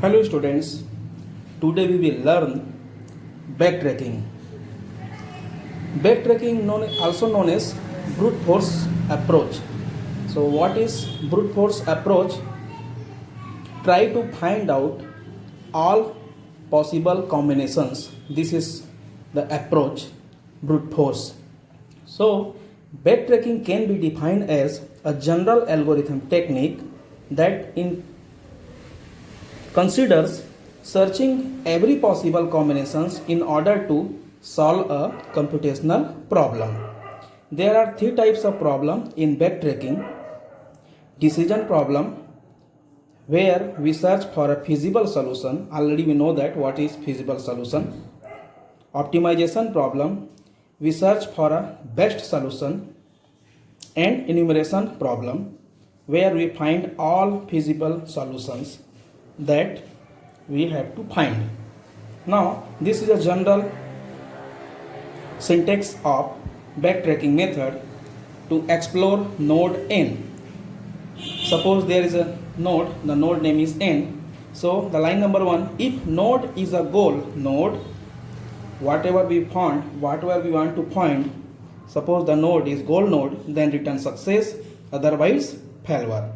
Hello students, today we will learn backtracking. Backtracking also known as brute force approach. So what is brute force approach? Try to find out all possible combinations. This is the approach, brute force. So backtracking can be defined as a general algorithm technique that considers searching every possible combinations in order to solve a computational problem. There are three types of problem in backtracking. Decision problem, where we search for a feasible solution. Already we know that what is feasible solution. Optimization problem, we search for a best solution. And enumeration problem, where we find all feasible solutions that we have to find. Now this is a general syntax of backtracking method to explore node n. Suppose there is a node, the node name is n. So the line number 1, if node is a goal node, whatever we found, whatever we want to find, suppose the node is goal node, then return success, otherwise failure.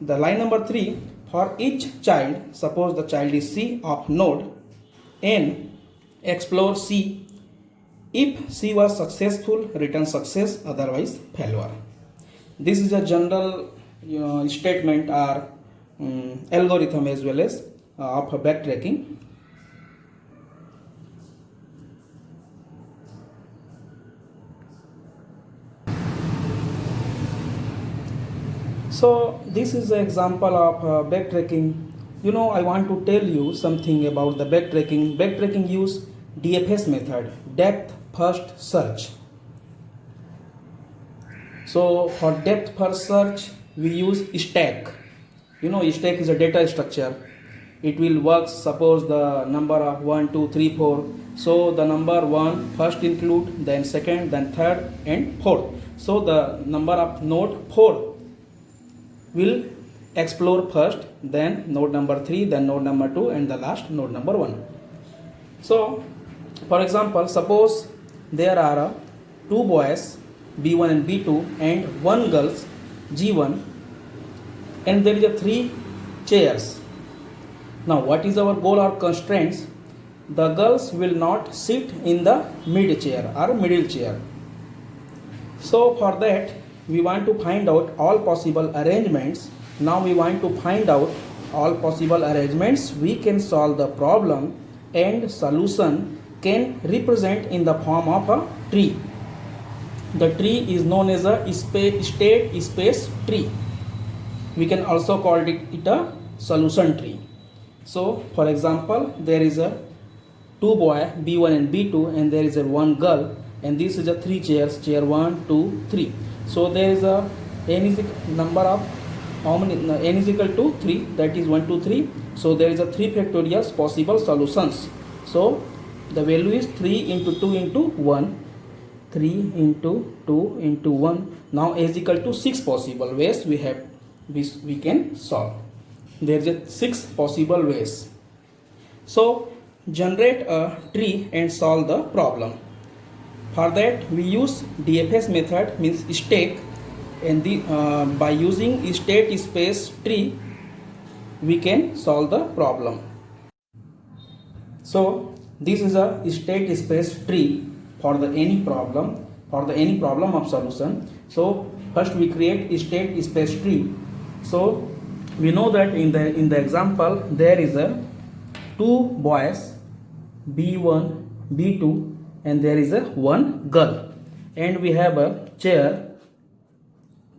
The line number 3, for each child, suppose the child is C of node n, explore C. If C was successful, return success, otherwise failure. This is a general statement or algorithm as well as of backtracking. So this is an example of backtracking. I want to tell you something about the backtracking. Backtracking use DFS method, depth first search. So for depth first search, we use stack. Stack is a data structure. It will work, suppose the number of 1, 2, 3, 4. So the number 1 first include, then second, then third and fourth. So the number of node 4 will explore first, then node number 3, then node number 2 and the last node number 1. So for example, suppose there are two boys B1 and B2 and one girl G1, and there is a 3 chairs. Now what is our goal or constraints? The girls will not sit in the mid chair or middle chair. So for that we want to find out all possible arrangements. Now we want to find out all possible arrangements. We can solve the problem and solution can represent in the form of a tree. The tree is known as a state space tree. We can also call it a solution tree. So for example, there is a two boy B1 and B2 and there is a one girl, and this is a 3 chairs, chair 1, 2, 3. So there is a n is number of how many, n is equal to 3, that is 1, 2, 3. So there is a 3 factorial possible solutions. So the value is 3 into 2 into 1, 3 into 2 into 1. Now is equal to 6 possible ways we can solve. There is a 6 possible ways. So generate a tree and solve the problem. For that we use DFS method, means stack, and by using state space tree we can solve the problem. So this is a state space tree for any problem of solution. So first we create a state space tree. So we know that in the example there is a two boys B1 B2 and there is a one girl, and we have a chair,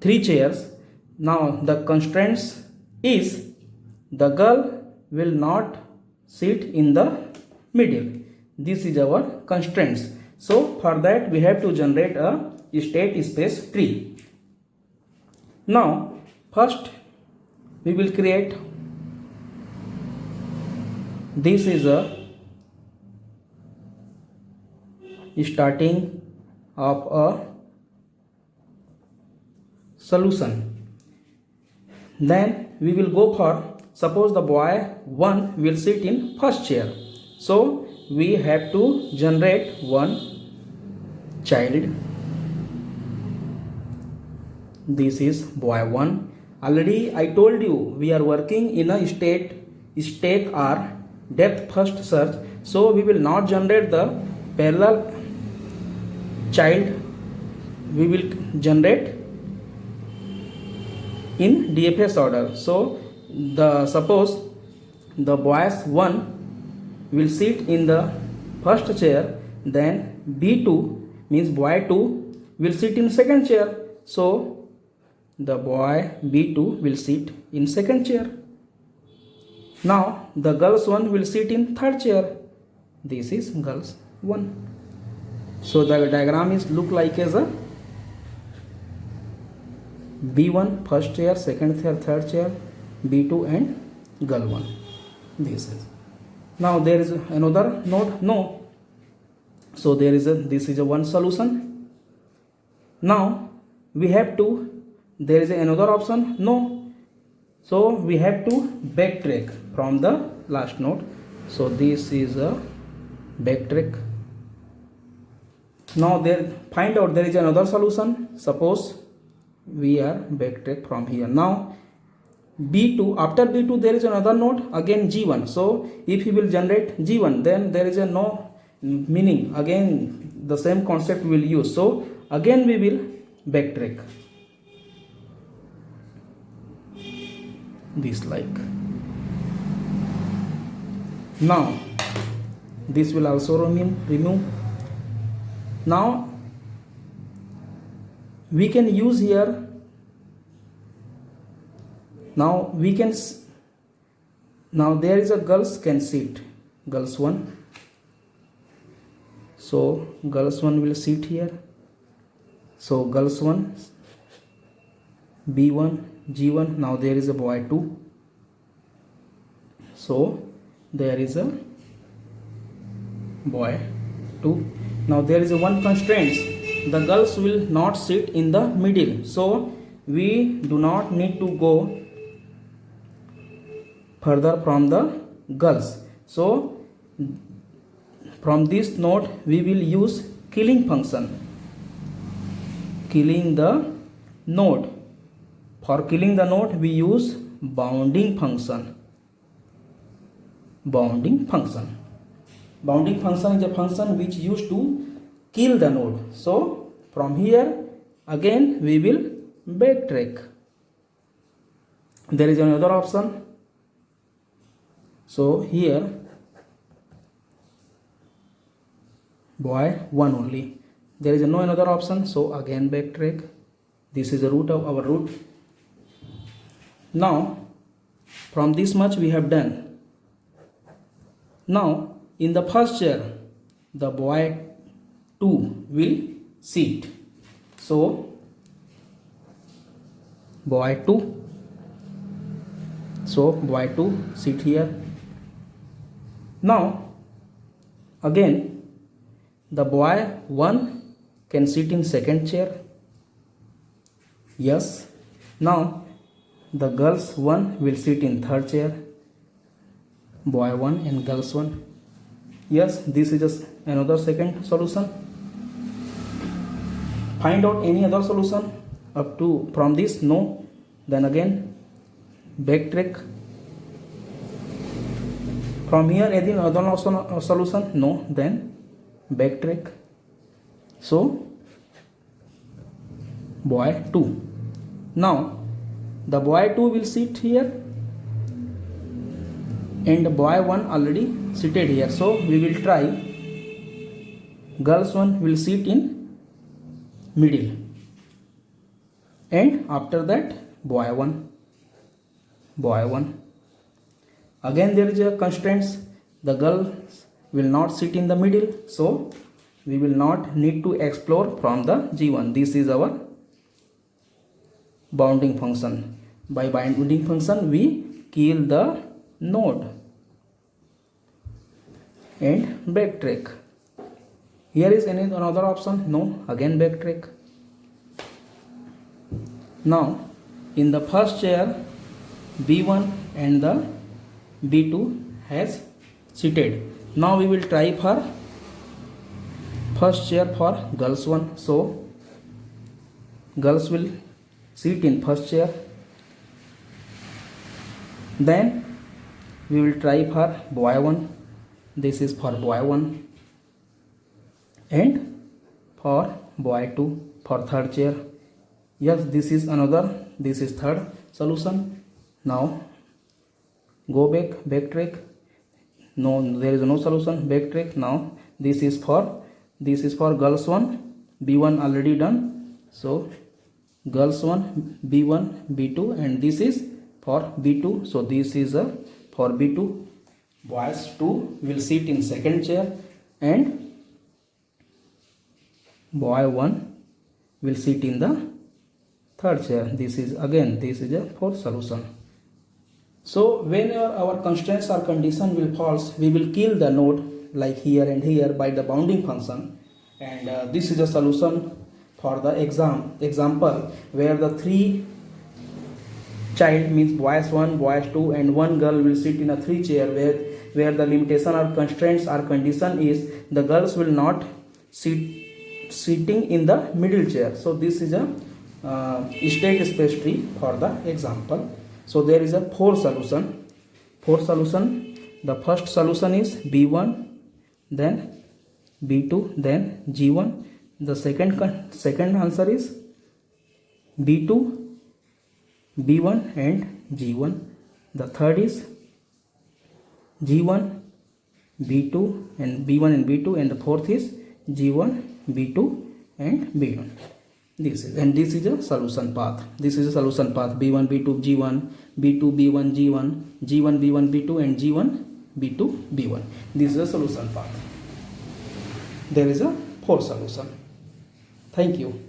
3 chairs. Now the constraints is the girl will not sit in the middle. This is our constraints. So for that we have to generate a state space tree. Now first we will create, this is a starting of a solution. Then we will go for suppose the boy 1 will sit in first chair. So we have to generate one child. This is boy 1. Already I told you we are working in a stack or depth first search. So we will not generate the parallel child. We will generate in DFS order. So suppose the boys 1 will sit in the first chair, then B2 means boy 2 will sit in second chair. So the boy B2 will sit in second chair. Now the girls 1 will sit in third chair. This is girls 1. So the diagram is look like as a B1 first chair, second chair, third chair, B2 and girl 1. This is. Now there is another node? No. So this is a one solution. Now we have to, there is another option? No. So we have to backtrack from the last node. So this is a backtrack. Now find out there is another solution. Suppose we are backtrack from here. Now B2, after B2 there is another node, again G1. So if he will generate G1, then there is a no meaning. Again the same concept we will use. So again we will backtrack. This like. Now this will also remove. Now we can use here. Now there is a girls can sit, girls 1. So girls 1 will sit here. So girls 1, B1, G1. Now there is a boy 2. So there is a boy 2. Now there is a one constraint. The girls will not sit in the middle. So we do not need to go further from the girls. So from this node we will use killing function. Killing the node. For killing the node we use bounding function. Bounding function. Bounding function is a function which used to kill the node. So from here again we will backtrack. There is another option. So here boy 1 only. There is no another option. So again backtrack. This is the root of our root. Now from this much we have done. Now in the first chair the boy 2 will sit. So boy 2. So boy 2 sit here. Now again the boy 1 can sit in second chair. Yes. Now the girls 1 will sit in third chair. Boy 1 and girls 1. Yes, this is just another second solution. Find out any other solution up to from this? No. Then again backtrack. From here any other solution? No. Then backtrack. So boy 2. Now the boy 2 will sit here and the boy 1 already seated here. So we will try. Girls 1 will sit in middle and after that boy 1. Boy 1. Again there is a constraints. The girls will not sit in the middle. So we will not need to explore from the G1. This is our bounding function. By bounding function we kill the node and backtrack. Here is another option? No. Again backtrack. Now in the first chair B1 and the B2 has seated. Now we will try for first chair for girls one. So girls will sit in first chair. Then we will try for boy one. This is for boy one, and for boy two for third chair. Yes, this is another. This is third solution. Now go backtrack. No, there is no solution. Backtrack. Now this is for girls one. B1 already done. So girls one, B1, B2, and this is for B2. So this is a for B2. Boys 2 will sit in second chair, and boy 1 will sit in the third chair. This is a fourth solution. So whenever our constraints or condition will false, we will kill the node like here and here by the bounding function, and this is a solution for the example where the three child means boys 1, boys 2, and one girl will sit in a three chair where the limitation or constraints or condition is the girls will not sitting in the middle chair. So this is a state space tree for the example. So there is a four solution. The first solution is B1, then B2, then G1. The second answer is B2, B1, and G1. The third is G1, B2, and B1 and B2, and the fourth is G1, B2, and B1. This is a solution path. B1, B2, G1, B2, B1, G1, G1, B1, B2, and G1, B2, B1. This is a solution path. There is a four solution. Thank you.